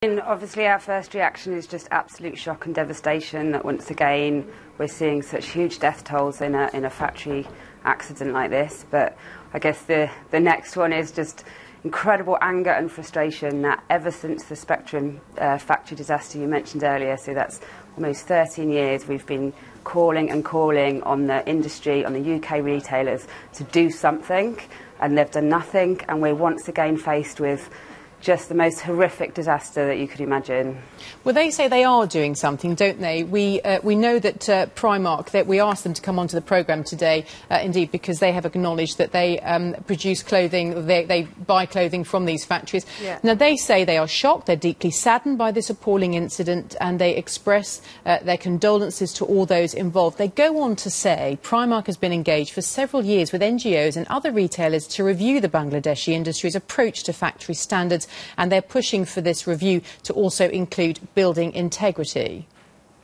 And obviously our first reaction is just absolute shock and devastation that once again we're seeing such huge death tolls in a factory accident like this. But I guess the next one is just incredible anger and frustration that ever since the Spectrum factory disaster you mentioned earlier, so that's almost 13 years, we've been calling and calling on the industry, on the UK retailers to do something, and they've done nothing, and we're once again faced with just the most horrific disaster that you could imagine. Well, they say they are doing something, don't they? We know that Primark, that we asked them to come onto the programme today, indeed, because they have acknowledged that they produce clothing, they buy clothing from these factories. Yeah. Now, they say they are shocked, they're deeply saddened by this appalling incident, and they express their condolences to all those involved. They go on to say Primark has been engaged for several years with NGOs and other retailers to review the Bangladeshi industry's approach to factory standards, and they're pushing for this review to also include building integrity.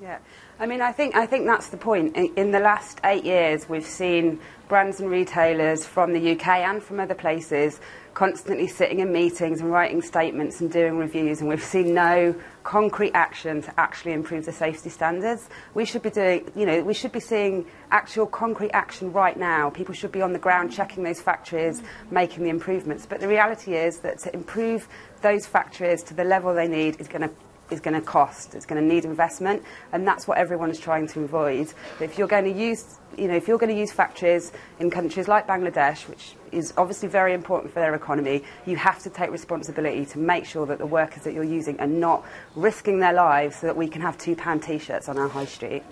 Yeah, I mean, I think that's the point. In the last 8 years, we've seen brands and retailers from the UK and from other places constantly sitting in meetings and writing statements and doing reviews, and we've seen no concrete action to actually improve the safety standards. We should be doing, we should be seeing actual concrete action right now. People should be on the ground checking those factories, making the improvements. But the reality is that to improve those factories to the level they need is going to cost. It's going to need investment, and that's what everyone is trying to avoid. But if you're going to use, if you're going to use factories in countries like Bangladesh, which is obviously very important for their economy, you have to take responsibility to make sure that the workers that you're using are not risking their lives so that we can have £2 t-shirts on our high street.